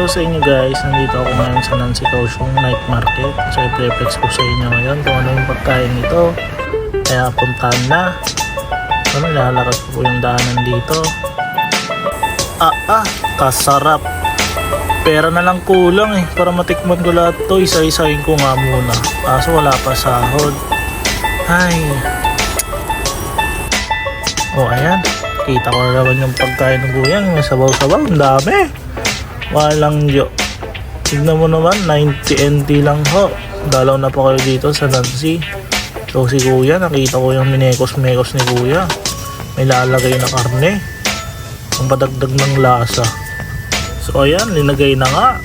Hello sa inyo guys, nandito ako ngayon sa Nancy Kaohsiung Night Market. So i-flex ko sa inyo ngayon kung ano yung pagkain nito. Kaya puntahan na. So nilalakad ko po yung daanan dito. Kasarap. Pera na lang kulang para matikman ko lahat to. Isa-isahin ko nga muna. Kaso wala pa sahod. Ayan. Kita ko na naman yung pagkain ng kuya. Yung sabaw-sabaw, ang dami. Walang jo. Tignan mo naman, 90 NT lang ho. Dalaw na pa kayo dito sa Nancy. So si kuya, nakita ko yung minekos-mekos ni kuya. May lalagay na karne. Ang padagdag ng lasa. So ayan, linagay na nga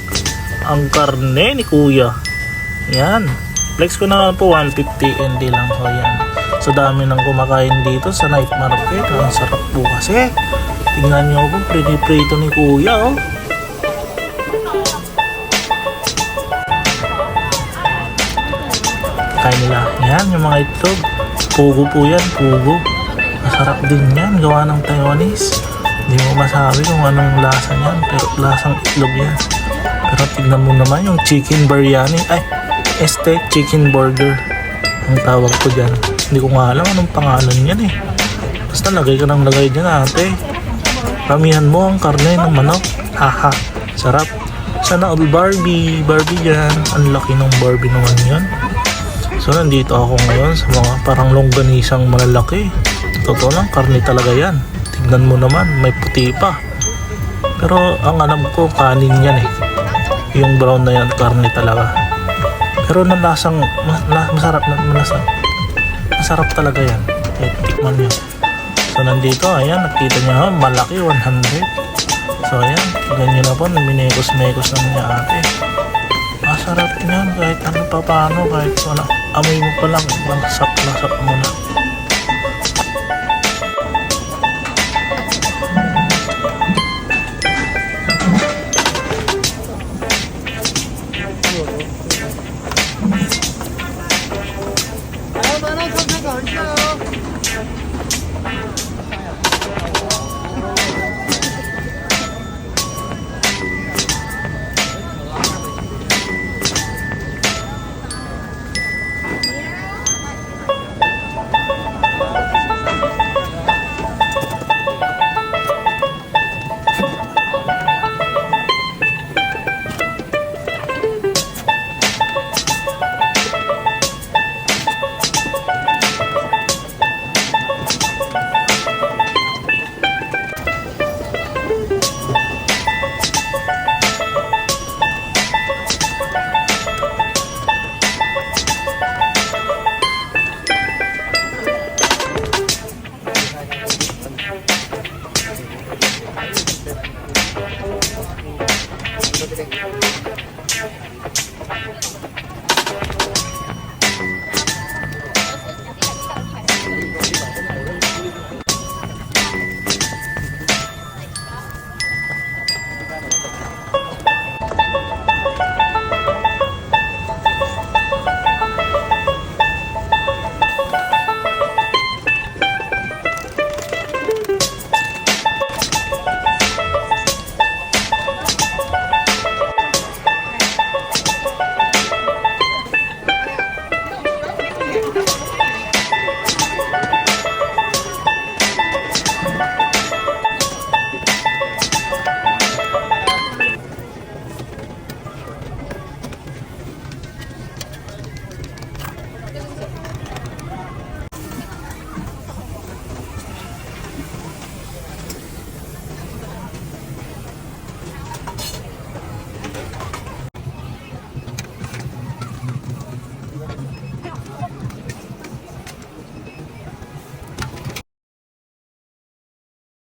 ang karne ni kuya. Ayan. Flex ko na po, 150 NT lang ho. Ayan. So dami nang kumakain dito sa night market. Ang sarap po kasi. Tingnan nyo po, prito ni kuya oh. Kain nila. Yan, yung mga itlog. Pugo po yan, pugo. Masarap din yan, gawa ng Taiwanese. Hindi mo masabi kung anong lasa niyan, pero lasang itlog yan. Pero tignan mo naman yung chicken biryani. Chicken burger. Ang tawag ko dyan. Hindi ko nga alam anong pangalan yan eh. Basta lagay ka ng lagay dyan ate. Ramihan mo ang karne ng manok. Haha, sarap. Sana all Barbie dyan. Ang laki ng Barbie naman yan. So nandito ako ngayon sa mga parang longganisang malalaki. Totoo lang, karne talaga yan. Tignan mo naman, may puti pa. Pero ang alam ko, kanin yan eh. Yung brown na yan, karne talaga. Pero nalasang, masarap talaga yan. Kaya tikman nyo. So nandito, ayan, nakita nyo, malaki, 100. So ayan, ganyan na po, minekos-mekos na niya ate. Masarap yan, kahit ano pa paano, kahit wala. Amoy mo pa lang, lasap mo na.